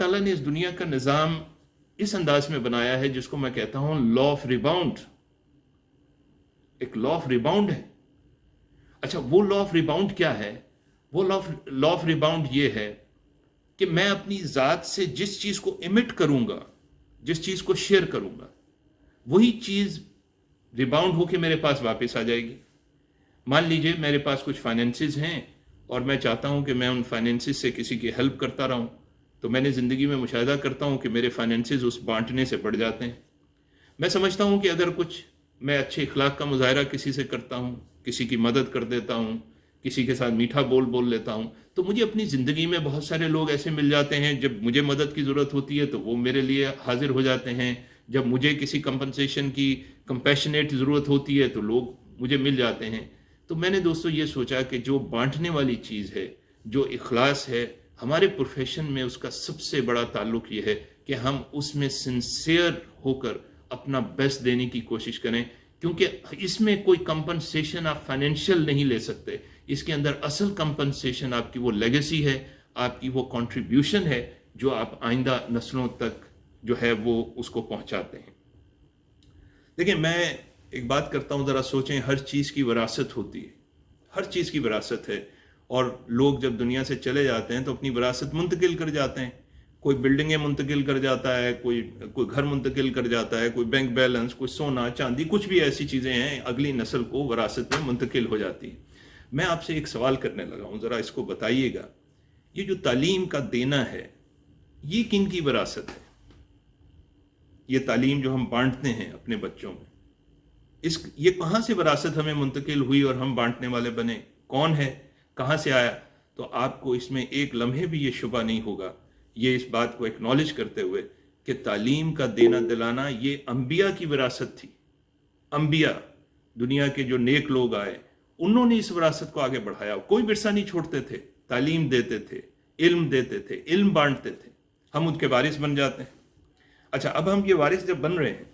ताला ने इस दुनिया का निज़ाम इस अंदाज में बनाया है जिसको मैं कहता हूं लॉ ऑफ रिबाउंड। एक लॉ ऑफ रिबाउंड है। अच्छा, वो लॉ ऑफ रिबाउंड क्या है? वो लॉ ऑफ रिबाउंड ये है कि मैं अपनी ज़ात से जिस चीज़ को इमिट करूंगा, जिस चीज़ को शेयर करूंगा, वही चीज़ रिबाउंड होके मेरे पास वापस आ जाएगी। मान लीजिए मेरे पास कुछ फाइनेंसेस हैं और मैं चाहता हूं कि मैं उन फाइनेंसेस से किसी की हेल्प करता रहूं, तो मैंने ज़िंदगी में मुशाहिदा करता हूं कि मेरे फाइनेंसेस उस बांटने से बढ़ जाते हैं। मैं समझता हूं कि अगर कुछ मैं अच्छे इखलाक का मुजाहरा किसी से करता हूं, किसी की मदद कर देता हूं, किसी के साथ मीठा बोल लेता हूं, तो मुझे अपनी ज़िंदगी में बहुत सारे लोग ऐसे मिल जाते हैं, जब मुझे मदद की ज़रूरत होती है तो वो मेरे लिए हाजिर हो जाते हैं। जब मुझे किसी कंपनसेशन की कंपैशनेट ज़रूरत होती है तो लोग मुझे मिल जाते हैं। तो मैंने दोस्तों ये सोचा कि जो बांटने वाली चीज़ है, जो इखलास है, हमारे प्रोफेशन में उसका सबसे बड़ा ताल्लुक ये है कि हम उसमें सिंसियर होकर अपना बेस्ट देने की कोशिश करें, क्योंकि इसमें कोई कंपनसेशन आप फाइनेंशियल नहीं ले सकते। इसके अंदर असल कंपनसेशन आपकी वो लेगेसी है, आपकी वो कंट्रीब्यूशन है जो आप आइंदा नस्लों तक जो है वो उसको पहुंचाते हैं। देखिए, मैं एक बात करता हूं, ज़रा सोचें, हर चीज़ की विरासत होती है, हर चीज़ की विरासत है, और लोग जब दुनिया से चले जाते हैं तो अपनी विरासत मुंतकिल कर जाते हैं। कोई बिल्डिंगें मुंतकिल कर जाता है, कोई घर मुंतकिल कर जाता है, कोई बैंक बैलेंस, कोई सोना चांदी, कुछ भी ऐसी चीज़ें हैं अगली नस्ल को विरासत में मुंतकिल हो जाती है। मैं आपसे एक सवाल करने लगा हूँ, ज़रा इसको बताइएगा, ये जो तालीम का देना है ये किन की विरासत है? ये तालीम जो हम बांटते हैं अपने बच्चों में, ये कहाँ से विरासत हमें मुंतकिल हुई और हम बांटने वाले बने? कौन है, कहाँ से आया? तो आपको इसमें एक लम्हे भी ये शुबा नहीं होगा, ये इस बात को एक्नॉलेज करते हुए कि तालीम का देना दिलाना ये अंबिया की विरासत थी। अंबिया, दुनिया के जो नेक लोग आए, उन्होंने इस विरासत को आगे बढ़ाया। कोई विरसा नहीं छोड़ते थे, तालीम देते थे, इल्म देते थे, इल्म बांटते थे। हम उनके वारिस बन जाते हैं। अच्छा, अब हम ये वारिस जब बन रहे हैं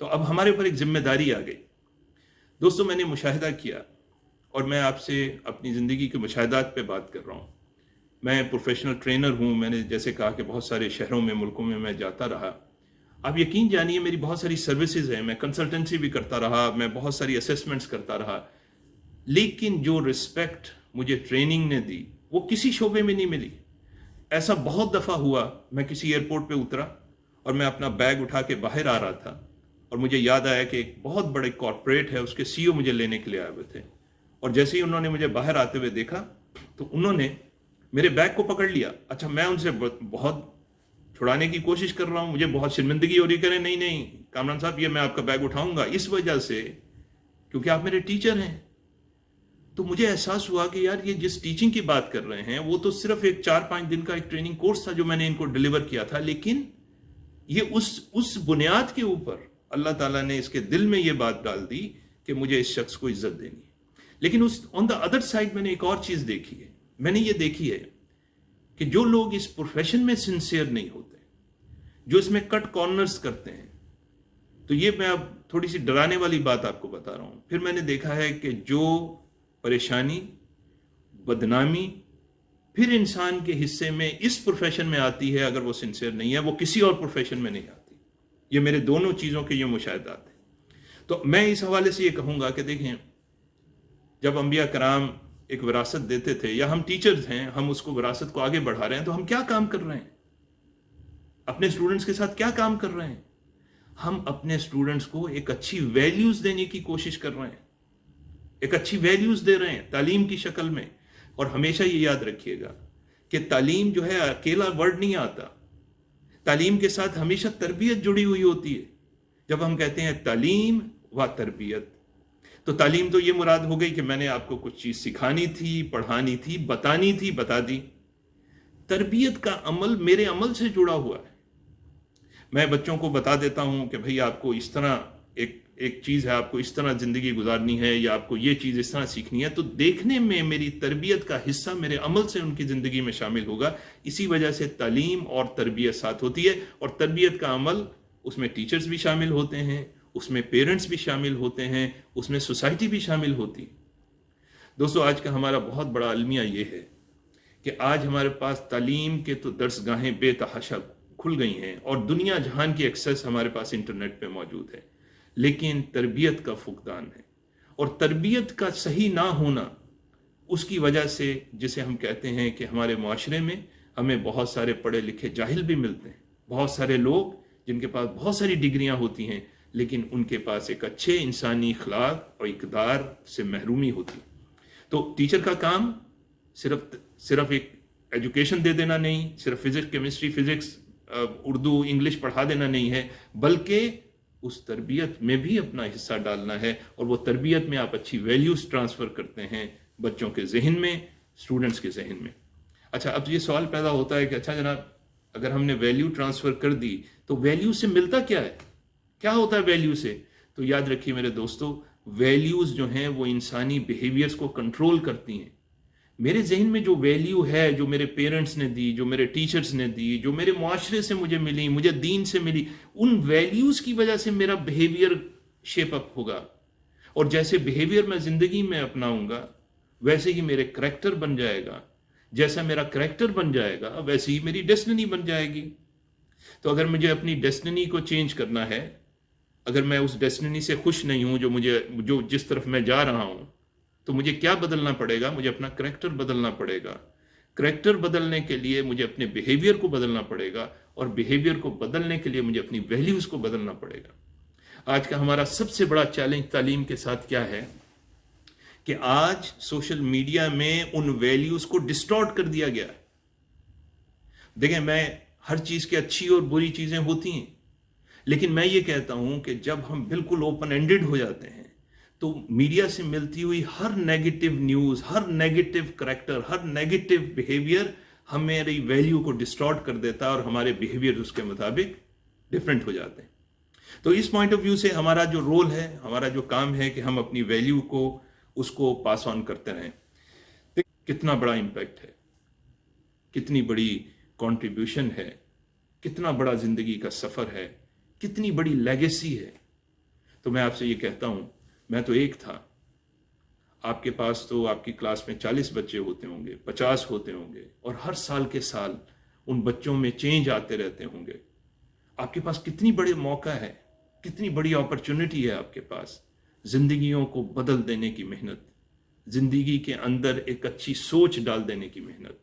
तो अब हमारे ऊपर एक जिम्मेदारी आ गई। दोस्तों, मैंने मुशाहिदा किया, और मैं आपसे अपनी ज़िंदगी के मुशाहिदात पे बात कर रहा हूँ। मैं प्रोफेशनल ट्रेनर हूँ, मैंने जैसे कहा कि बहुत सारे शहरों में, मुल्कों में मैं जाता रहा। आप यकीन जानिए, मेरी बहुत सारी सर्विसेज हैं, मैं कंसल्टेंसी भी करता रहा, मैं बहुत सारी असेसमेंट्स करता रहा, लेकिन जो रिस्पेक्ट मुझे ट्रेनिंग ने दी वो किसी शोबे में नहीं मिली। ऐसा बहुत दफ़ा हुआ, मैं किसी एयरपोर्ट पे उतरा और मैं अपना बैग उठा के बाहर आ रहा था, और मुझे याद आया कि एक बहुत बड़े कॉर्पोरेट है, उसके सीईओ मुझे लेने के लिए आए हुए थे, और जैसे ही उन्होंने मुझे बाहर आते हुए देखा तो उन्होंने मेरे बैग को पकड़ लिया। अच्छा, मैं उनसे बहुत छुड़ाने की कोशिश कर रहा हूँ, मुझे बहुत शर्मिंदगी हो रही, करें नहीं नहीं कामरान साहब, ये मैं आपका बैग उठाऊंगा इस वजह से क्योंकि आप मेरे टीचर हैं। तो मुझे एहसास हुआ कि यार, ये जिस टीचिंग की बात कर रहे हैं वो तो सिर्फ एक 4-5 दिन का एक ट्रेनिंग कोर्स था जो मैंने इनको डिलीवर किया था, लेकिन ये उस बुनियाद के ऊपर अल्लाह ताला ने इसके दिल में ये बात डाल दी कि मुझे इस शख्स को इज्जत देनी है। लेकिन उस ऑन द अदर साइड मैंने एक और चीज़ देखी है। मैंने ये देखी है कि जो लोग इस प्रोफेशन में सिंसियर नहीं होते, जो इसमें कट कॉर्नर्स करते हैं, तो ये मैं अब थोड़ी सी डराने वाली बात आपको बता रहा हूँ। फिर मैंने देखा है कि जो परेशानी, बदनामी फिर इंसान के हिस्से में इस प्रोफेशन में आती है, अगर वो सिंसियर नहीं है, वो किसी और प्रोफेशन में नहीं आती। ये मेरे दोनों चीज़ों के ये मुशाहिदात हैं। तो मैं इस हवाले से ये कहूँगा कि देखें, जब अंबिया कराम एक विरासत देते थे, या हम टीचर्स हैं, हम उसको विरासत को आगे बढ़ा रहे हैं, तो हम क्या काम कर रहे हैं? अपने स्टूडेंट्स के साथ क्या काम कर रहे हैं? हम अपने स्टूडेंट्स को एक अच्छी वैल्यूज देने की कोशिश कर रहे हैं, एक अच्छी वैल्यूज दे रहे हैं तालीम की शक्ल में। और हमेशा ये याद रखिएगा कि तालीम जो है अकेला वर्ड नहीं आता, तालीम के साथ हमेशा तरबियत जुड़ी हुई होती है। जब हम कहते हैं तालीम व तरबियत, तो तालीम तो ये मुराद हो गई कि मैंने आपको कुछ चीज़ सिखानी थी, पढ़ानी थी, बतानी थी, बता दी। तरबियत का अमल मेरे अमल से जुड़ा हुआ है। मैं बच्चों को बता देता हूँ कि भाई आपको इस तरह एक चीज़ है, आपको इस तरह ज़िंदगी गुजारनी है, या आपको ये चीज़ इस तरह सीखनी है, तो देखने में मेरी तरबियत का हिस्सा मेरे अमल से उनकी ज़िंदगी में शामिल होगा। इसी वजह से तालीम और तरबियत साथ होती है, और तरबियत का अमल, उसमें टीचर्स भी शामिल होते हैं, उसमें पेरेंट्स भी शामिल होते हैं, उसमें सोसाइटी भी शामिल होती है। दोस्तों, आज का हमारा बहुत बड़ा अलमिया ये है कि आज हमारे पास तालीम के तो दर्सगाहें बेतहाशा खुल गई हैं और दुनिया जहान की एक्सेस हमारे पास इंटरनेट पे मौजूद है, लेकिन तरबियत का फुकदान है। और तरबियत का सही ना होना, उसकी वजह से जिसे हम कहते हैं कि हमारे माशरे में हमें बहुत सारे पढ़े लिखे जाहिल भी मिलते हैं, बहुत सारे लोग जिनके पास बहुत सारी डिग्रियां होती हैं लेकिन उनके पास एक अच्छे इंसानी अखलाक और इक़दार से महरूमी होती है। तो टीचर का काम सिर्फ एक एजुकेशन दे देना नहीं, सिर्फ physics chemistry physics Urdu English पढ़ा देना नहीं है, बल्कि उस तरबियत में भी अपना हिस्सा डालना है। और वो तरबियत में आप अच्छी वैल्यूज़ ट्रांसफ़र करते हैं बच्चों के जहन में, स्टूडेंट्स के जहन में। अच्छा, अब ये सवाल पैदा होता है कि अच्छा जनाब, अगर हमने वैल्यू ट्रांसफ़र कर दी तो वैल्यू से मिलता क्या है, क्या होता है वैल्यू से? तो याद रखिए मेरे दोस्तों, वैल्यूज़ जो हैं वो इंसानी बिहेवियर्स को कंट्रोल करती हैं। मेरे जहन में जो वैल्यू है, जो मेरे पेरेंट्स ने दी, जो मेरे टीचर्स ने दी, जो मेरे मुआशरे से मुझे मिली, मुझे दीन से मिली, उन वैल्यूज़ की वजह से मेरा बिहेवियर शेप अप होगा। और जैसे बिहेवियर मैं ज़िंदगी में अपनाऊंगा वैसे ही मेरे करैक्टर बन जाएगा, जैसा मेरा करैक्टर बन जाएगा वैसे ही मेरी डेस्टिनी बन जाएगी। तो अगर मुझे अपनी डेस्टिनी को चेंज करना है, अगर मैं उस डेस्टिनी से खुश नहीं हूं जो जिस तरफ मैं जा रहा हूं, तो मुझे क्या बदलना पड़ेगा? मुझे अपना करैक्टर बदलना पड़ेगा। करैक्टर बदलने के लिए मुझे अपने बिहेवियर को बदलना पड़ेगा, और बिहेवियर को बदलने के लिए मुझे अपनी वैल्यूज़ को बदलना पड़ेगा। आज का हमारा सबसे बड़ा चैलेंज तालीम के साथ क्या है कि आज सोशल मीडिया में उन वैल्यूज़ को डिस्टॉर्ट कर दिया गया है। देखें, मैं हर चीज़ की अच्छी और बुरी चीज़ें होती हैं, लेकिन मैं ये कहता हूं कि जब हम बिल्कुल ओपन एंडेड हो जाते हैं तो मीडिया से मिलती हुई हर नेगेटिव न्यूज़, हर नेगेटिव करैक्टर, हर नेगेटिव बिहेवियर हमारी वैल्यू को डिस्टॉर्ट कर देता है और हमारे बिहेवियर उसके मुताबिक डिफरेंट हो जाते हैं। तो इस पॉइंट ऑफ व्यू से हमारा जो रोल है, हमारा जो काम है कि हम अपनी वैल्यू को उसको पास ऑन करते रहें। कितना बड़ा इम्पैक्ट है, कितनी बड़ी कंट्रीब्यूशन है, कितना बड़ा जिंदगी का सफ़र है, कितनी बड़ी लेगेसी है। तो मैं आपसे ये कहता हूं, मैं तो एक था, आपके पास तो आपकी क्लास में 40 बच्चे होते होंगे, 50 होते होंगे, और हर साल के साल उन बच्चों में चेंज आते रहते होंगे। आपके पास कितनी बड़ी मौका है, कितनी बड़ी अपॉर्चुनिटी है आपके पास, जिंदगियों को बदल देने की मेहनत, जिंदगी के अंदर एक अच्छी सोच डाल देने की मेहनत।